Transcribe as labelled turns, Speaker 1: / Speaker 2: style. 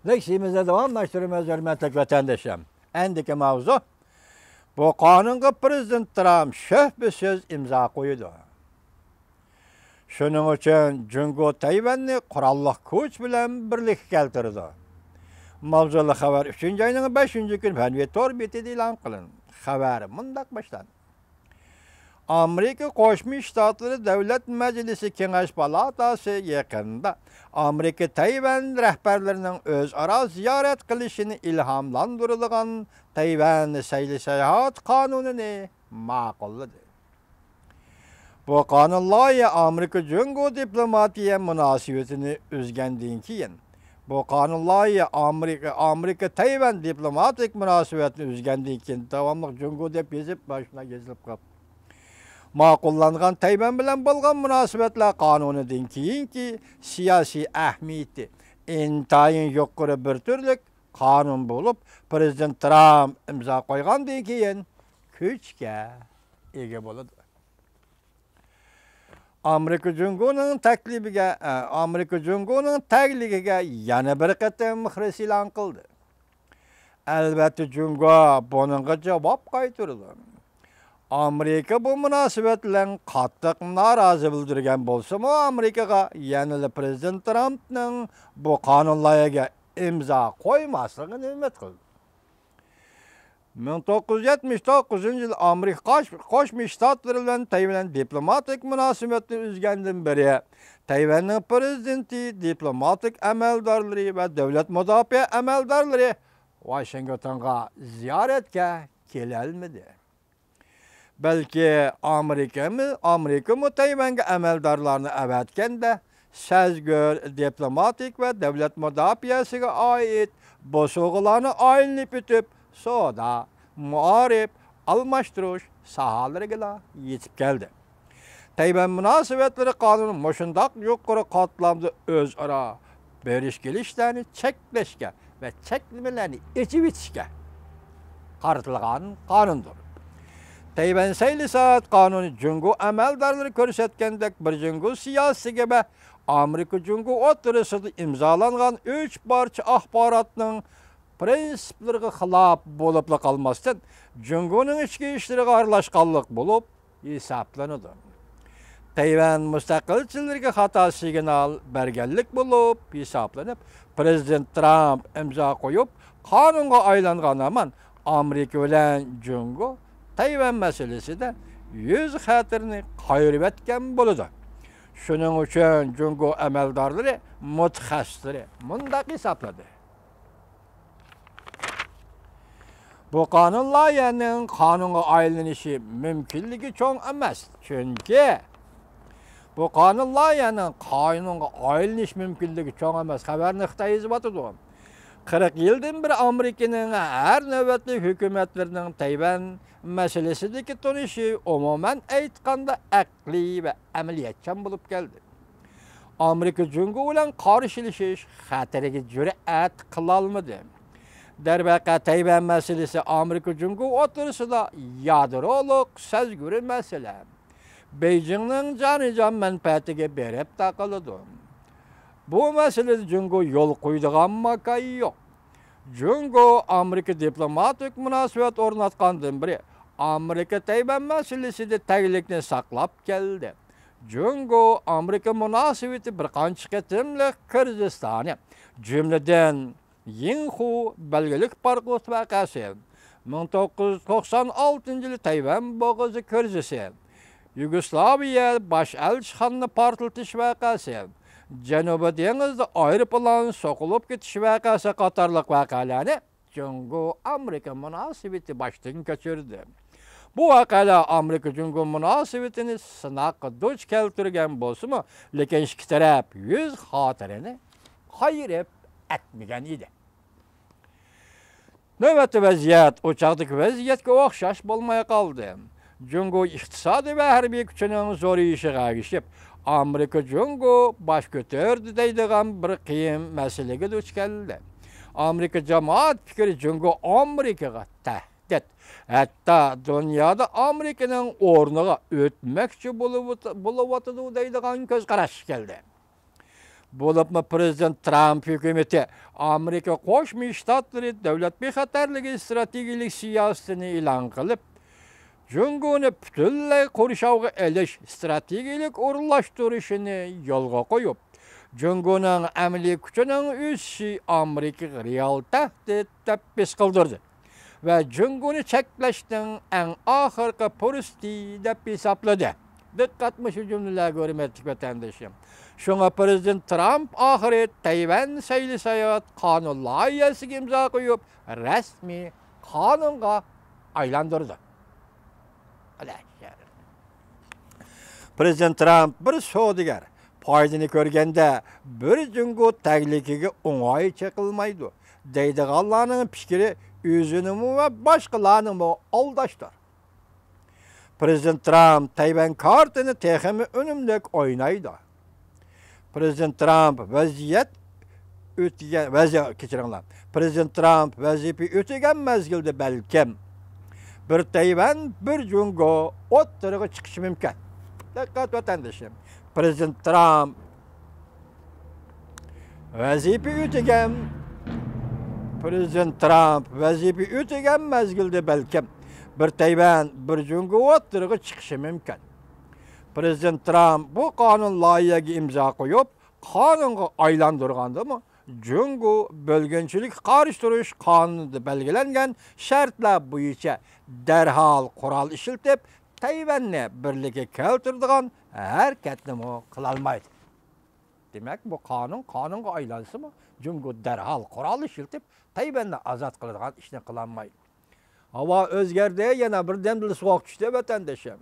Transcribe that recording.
Speaker 1: Leksimize devamlaştırmaz hürmetlik vatandaşım. Endiki mavzu bu kanunga Prezident Trump şöh söz imza koydu. Şunun için Jungo Tayvan'ı kurallık kuch bilen birlik keltirdi. Mavzulu haber 3. ayının 5. gün Fenvi Torbeti ilan kılın. Haber mındak başlan. Amerika Qo'shma Shtatlar Davlat Majlisi Kengash palatasi yaqinda Amerika Tayvan rahbarlarining o'zaro ziyorat qilishini ilhomlantirilgan Tayvan sayli sayohat qonunini ma'qulladi. Bu qonun loyiha Amerika Jungo diplomatiya munosabatini o'zgandan keyin bu qonun loyiha Amerika Tayvan diplomatik munosabatini o'zgandan keyin davomli Jungo deb yozib boshuna yozilib qoldi. Ma'qullangan Tayvan bilan bo'lgan munosabatlar qonunidan keyinki siyosiy ahamiyati intayin yuqori bir turlik qonun bo'lib, Prezident Trump imzo qo'ygandan keyin kuchga ega bo'ladi. Amerika Jungo'ning taklifiga yana bir qatam muxlis e'lon qildi. Albatta Jungo buningga javob qaytardi. Amerika bu munosabat bilan qattiq norozi bildirgan bo'lsa-mu, Amerikaga yana Prezident Trumpning bu qonun loyihaga imzo qo'ymasligini umid qildi. 1979-yil Amerika Qo'shma Shtatlari bilan Tayvan diplomatik munosabatni uzgandan beri Tayvanning prezidenti, diplomatik amaldorlari va davlat mudofaa amaldorlari Washingtonga ziyoratga kela olmadi. Balki Amerika mu Tayvanga amaldorlarni avatganda sazgor diplomatik va davlat mudofaasiga oid bosug'larni aylanib o'tib, savdo, muarif, almashtirish sohalariga yetib keldi. Tayvan munosabatlari qonuni mushundoq yuqori qatlamda o'zaro berish kelishlarni cheklashga va cheklamalarni echib etishga qaratilgan qonundir. Tayvan sayli saat qonuni Jungo amaldorlari ko'rsatgandek bir Jungo siyosiga va Amerika Jungo o'rtasida imzolangan 3 parcha axborotning prinsiplariga xilof bo'lib qolmasdan Jungoning ichki ishlariga aralashganlik bo'lib hisoblanadi. Tayvan mustaqilchilarga xato signal berganlik bo'lib hisoblanib, Prezident Trump imzo qo'yib, qonunga aylangan aman Amerika bilan Jungo Tayvan masalasida yüz xatirni qayirib etgan bo'ladi. Shuning uchun Jungo amaldorlari, mutaxassislari mundaq hisobladi. Bu qonun loyihaning qonunga aylanishi mumkinligi cho'ng emas. Chunki bu qonun loyihaning qonunga aylanish mumkinligi cho'ng emas. Xabarni Xitoy yozib o'tdi. 40 yildan beri Amerikaning har navbatli hukumatlarining Tayvan masalasidagi tunishi umuman aytganda aqliy va amaliyatchan bo'lib keldi. Amerika Jungo bilan qarshilashish xatariga jur'at qila olmadi. Darvaqa Tayvan masalasi Amerika Jungo o'rtasida yadroliq sazguri masala. Beijingning jonijon manfaatiga berib taqiladi. Bu masalada Jungo yo'l qo'ydigan makay yo'q. Jungo Amerika diplomatik munosabat o'rnatgandan beri Amerika Tayvan masalasida taglikni saqlab keldi. Jungo Amerika munosabati bir qancha qatimliq Qirg'izistonni, jumladan Yinhu belgilik parqot vaqasi, 1996-yil Tayvan bo'g'izi Qirg'iziston, Yugoslaviya bosh elchixonani portlatish vaqasi, Janubiy dengizda aeroplan soqilib ketish vaqasi qatorliq vaqalarni Jungo Amerika munosabati boshdan kechirdi. Bu vaqalar Amerika Jungo munosabatini sinoqqa duch keltirgan bo'lsa-mu, lekin ikki taraf yüz xotirini qayirib etmagan edi. Navbatdagi vaziyat o'chaqdagi vaziyatga o'xshash bo'lmay qoldi. Jungo iqtisodiy va harbiy kuchining zo'rayishiga ergishib, Amerika Jungo bosh ko'tardi deydigan bir qiyin masalaga duch keldi. Amerika jamoat fikri Jungo Amerikaga tahdid, hatto dunyoda Amerikaning o'rniga o'tmoqchi bo'lib o'tadi deydigan ko'z qarash keldi. Bulupmu Prezident Trump hükümeti Amerika Qo'shma Shtatlari davlat bexatarligi strategik siyosatini e'lon qilib, Junguni butunlay qurshovga elish strategik o'rinlashtirishini yo'lga qo'yib, Junguning amaliy kuchining o'sishi Amerikaga real tahdid deb his qildirdi va Junguni cheklashning eng oxirgi fursati deb hisobladi. Diqqatmi shu jumlalarga hurmatli vatandoshim. Şuna Prezident Trump ahiri Tayvan sayli sayat kanun loyihasiga imzo qo'yib, rasmiy qonunga aylandırdı. Prezident Trump bir savdogar foydani ko'rganda bir jungo taglikiga o'ng'ay chaqilmaydi. Deydiganlarning fikri o'zini va boshqalarni aldashdir. Prezident Trump Tayvan kartini texmi unumlik o'ynaydi. Prezident Trump Prezident Trump vazifa o'tagan mezgilda balkim bir Tayvan, bir jungo o'ttiriga chiqishi mumkin. Diqqat vatandoshim. Prezident Trump vazifa o'tagan mezgilda balkim bir Tayvan, bir jungo o'ttiriga chiqishi mumkin. Prezident Trump bu qonun loyihaga imzo qo'yib, qonunga aylantirgandimi? Jungo bölgünçülük qarıştırış qonunida belgilangan shartlar bo'yicha darhol qurol ishlatib, Tayvanni birlikka keltiradigan harakatni qila olmaydi. Demak, bu qonunga aylansimi, Jungo darhol qurol ishlatib, Tayvanni azod qiladigan ishni qila olmaydi. Havo o'zgardi, yana bir demli sovuq tushdi vatandoshim.